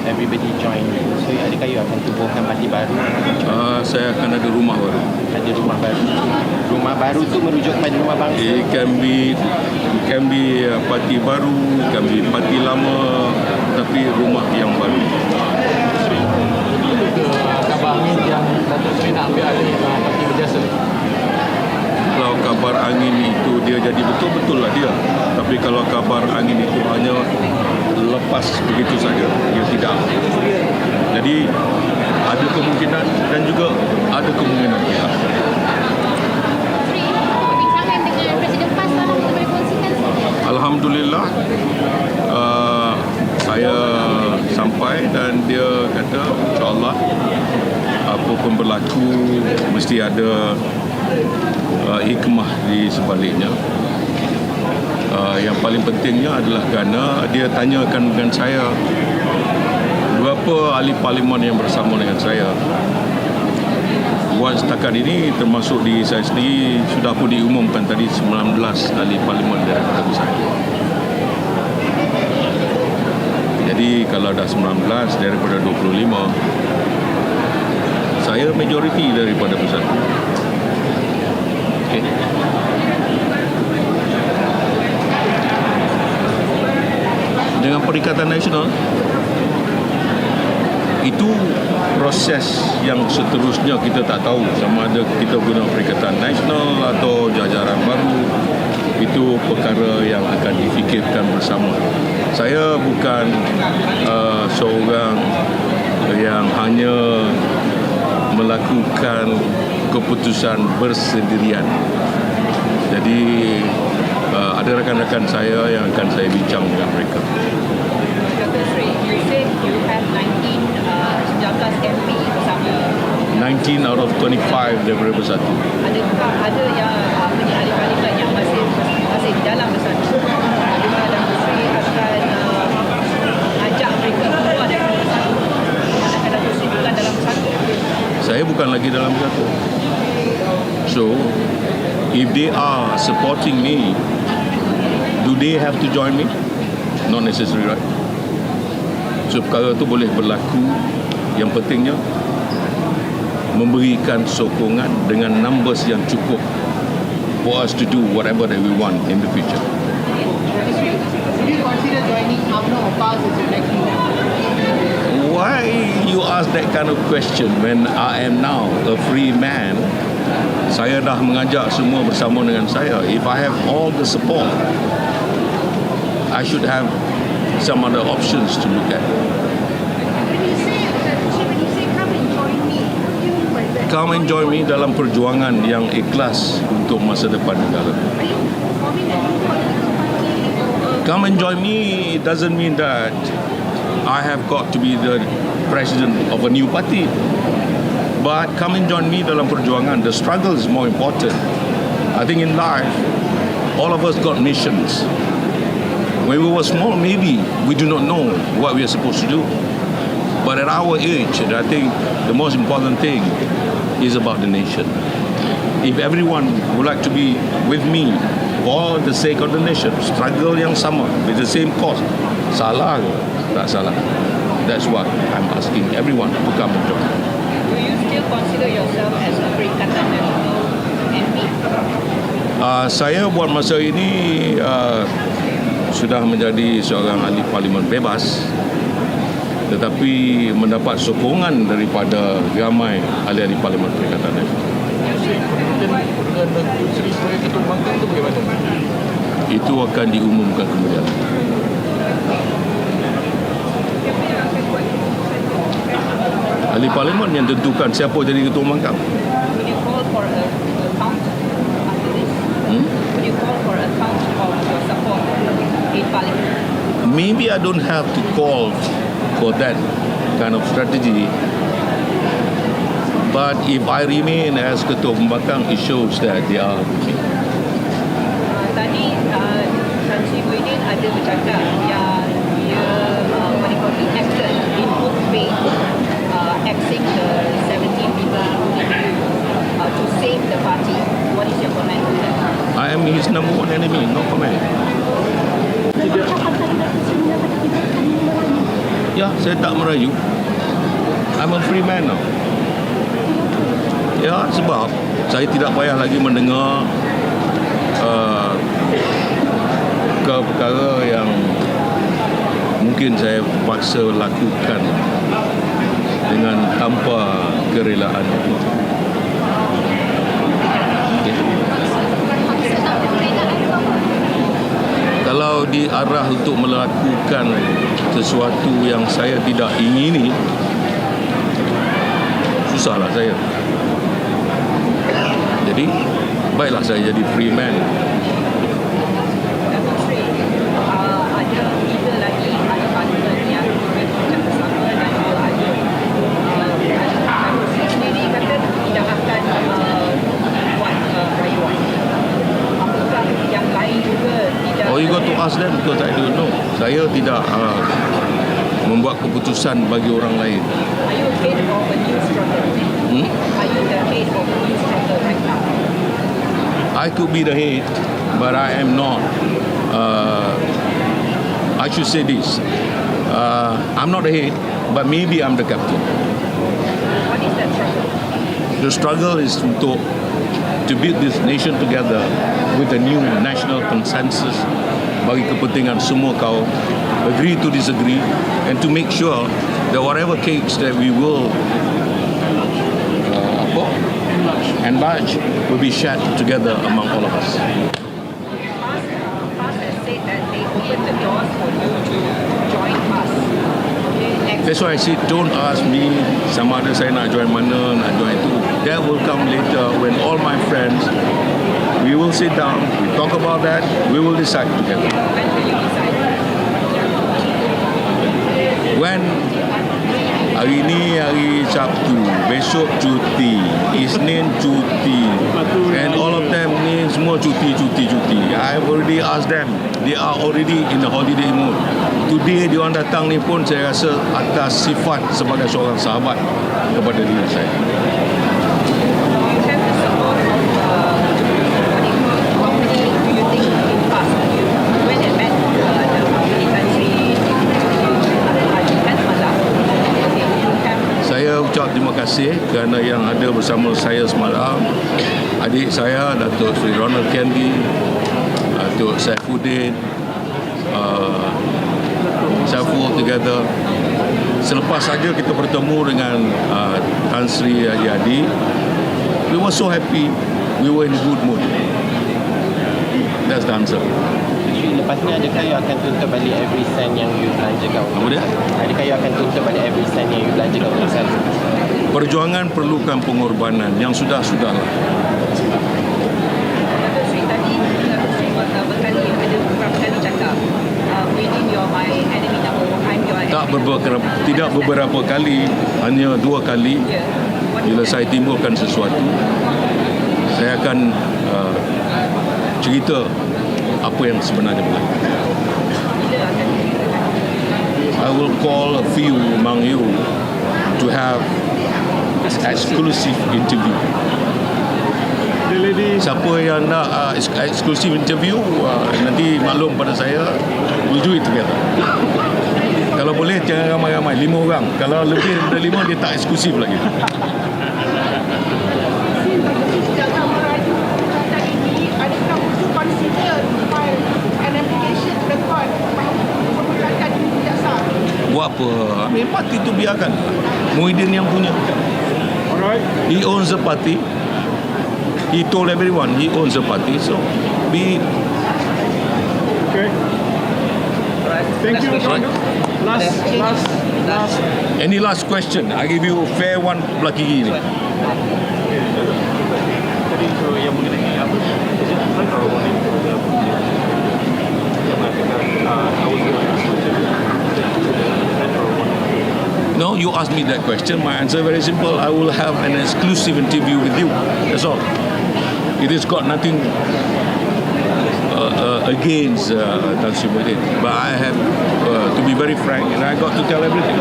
Everybody join. So adakah you akan tubuhkan parti baru? Saya akan ada rumah baru. Ada rumah baru. Rumah baru tu merujuk pada rumah bangsa. It can be parti baru, can be parti lama, tapi rumah yang baru. Kabar angin yang Datuk Seri nak ambil alih parti berjasa. Kalau kabar angin itu dia jadi betul-betul lah dia. Tapi kalau kabar angin itu hanya lepas begitu saja, dia tidak. Jadi ada kemungkinan dan juga ada kemungkinan tidak. Perbincangan dengan Presiden PAS dalam kita boleh kongsikan sikit. Alhamdulillah, saya sampai dan dia kata insyaAllah apa pun berlaku mesti ada hikmah di sebaliknya. Yang paling pentingnya adalah kerana dia tanyakan dengan saya berapa ahli parlimen yang bersama dengan saya. Buat setakat ini termasuk di saya sendiri sudah pun diumumkan tadi 19 ahli parlimen daripada saya. Jadi kalau dah 19 daripada 25, saya majoriti daripada Bersatu. Okay. Dengan Perikatan Nasional, itu proses yang seterusnya kita tak tahu sama ada kita guna Perikatan Nasional atau jajaran baru. Itu perkara yang akan difikirkan bersama. Saya bukan seorang yang hanya melakukan keputusan bersendirian. Jadi ada rakan-rakan saya yang akan saya bincang dengan mereka. Dr. Sri, you said you have 19 MP bersama. 19 out of 25 daripada Bersatu. Adakah ada yang ahli parlimen yang masih di dalam Bersatu? Adakah Dr. Sri akan ajak mereka keluar dari Bersatu? Adakah Dr. Sri bukan dalam Bersatu? Saya bukan lagi dalam Bersatu. So, if they are supporting me, do they have to join me? Not necessary, right? So, perkara itu boleh berlaku. Yang pentingnya, memberikan sokongan dengan numbers yang cukup for us to do whatever that we want in the future. Would you consider joining UMNO or PAS as your next move? Why you ask that kind of question when I am now a free man? Saya dah mengajak semua bersama dengan saya. If I have all the support, I should have some other options to look at. When you say come and join me, what do you mean by that? Come and join me dalam perjuangan yang ikhlas untuk masa depan negara. Are you forming a new political party? Come and join me doesn't mean that I have got to be the president of a new party. But come and join me dalam perjuangan. The struggle is more important. I think in life, all of us got missions. When we were small, maybe we do not know what we are supposed to do. But at our age, I think the most important thing is about the nation. If everyone would like to be with me for the sake of the nation, struggle yang sama, with the same cause, salah ke? Tak salah. That's what I'm asking everyone to come and join. Do you still consider yourself as a Perikatan Nasional MP? Saya buat masa ini sudah menjadi seorang ahli parlimen bebas, tetapi mendapat sokongan daripada ramai ahli-ahli parlimen Perikatan Nasional. Dengan Datuk Seri sebagai Ketua Pembangkang itu bagaimana? Itu akan diumumkan kemudian. Ahli parlimen yang tentukan siapa jadi Ketua Pembangkang. Will you call for a count after this? Will you call for a count of your support in Parliament? Maybe I don't have to call for that kind of strategy. But if I remain as Ketua Pembangkang, it shows that they are with me. Tadi Tan Sri Muhyiddin ada bercakap yang dia acted in good faith, axing the 17 people to save the party. What is your comment on that? I am his number one enemy, no comment. Ya, saya tak merayu. I'm a free man now. Ya, sebab saya tidak payah lagi mendengar perkara yang mungkin saya paksa lakukan dengan tanpa kerelaan. Kalau diarah untuk melakukan sesuatu yang saya tidak ingini, susahlah saya. Jadi, baiklah saya jadi free man. Ada tiga lagi parlimen yang berpecah bersama dan juga ada Muslim sendiri kata tidak akan buat rayuan. Apakah yang lain juga tidak? Oh, you got to ask them because I don't know. Saya tidak membuat keputusan bagi orang lain. Are you head of a new struggle? Are you the head of a new struggle right now? I could be the head, but I am not. I should say this. I'm not the head, but maybe I'm the captain. What is that struggle? The struggle is to build this nation together with a new national consensus bagi kepentingan semua kaum, agree to disagree, and to make sure that whatever cakes that we will enlarge will be shared together among all of us. PAS has said that they opened the doors for you to join us. Okay, That's why I said don't ask me sama ada saya nak join mana, nak join itu. That will come later when all my friends, we will sit down, we talk about that, we will decide together. when will you decide? When hari ni hari Sabtu, besok cuti, Isnin cuti, and all of them ni semua cuti. I have already asked them, they are already in the holiday mood. Today diorang datang ni pun saya rasa atas sifat sebagai seorang sahabat kepada diri saya. You have the support of how many do you think in PAS? You went and met the military Defense Malam. Okay, you have Saya ucap terima kasih kerana yang ada bersama saya semalam, adik saya Datuk Seri Ronald Kendi, Datuk Saifuddin, Saiful together. Selepas saja kita bertemu dengan Tan Sri Haji Hadi, we were so happy, we were in good mood. That's the answer. Lepas ni adakah you akan tuntut balik every cent yang you belanjakan? Apa dia? Adakah you akan tuntut balik every cent yang you belanjakan untuk self? Perjuangan perlukan pengorbanan, yang sudah-sudahlah. Datuk Seri tadi berkali ada beberapa kali cakap Muhyiddin you're my enemy number one, I'm your enemy. Tidak beberapa kali, hanya 2 kali. Yeah. What Bila is that? saya timbulkan sesuatu, saya akan cerita apa yang sebenarnya berlaku. Bila akan diceritakan? I will call a few among you to have exclusive interview. Siapa yang nak exclusive interview, nanti maklum pada saya, we'll do it together. Kalau boleh jangan ramai-ramai, 5 orang. Kalau lebih daripada 5 dia tak eksklusif lagi. Jangan merayu tentang ini. Adakah would you consider to file an application to the court memperkatakan ini tidak sah? Buat apa? Ambil parti tu biarkan. Muhyiddin yang punya. He owns the party. He told everyone he owns the party. So be. Thank you. Right. Last. Any last question? I give you a fair one belah kiri ni. Tadi tu yang mengenai apa? Yang mengatakan No, you ask me that question. My answer very simple. I will have an exclusive interview with you. That's all. It has got nothing against Tan Sri Muhyiddin. But I have to be very frank, and I got to tell everything.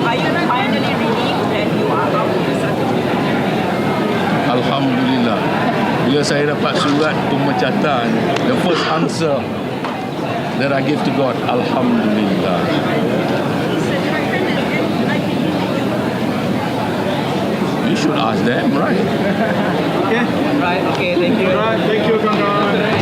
Are you finally relieved that you are out of the circle? Alhamdulillah. Bila saya dapat surat pemecatan, the first answer that I give to God. Alhamdulillah. You should ask them, right? Right, okay, thank you. Right, thank you, kawan-kawan.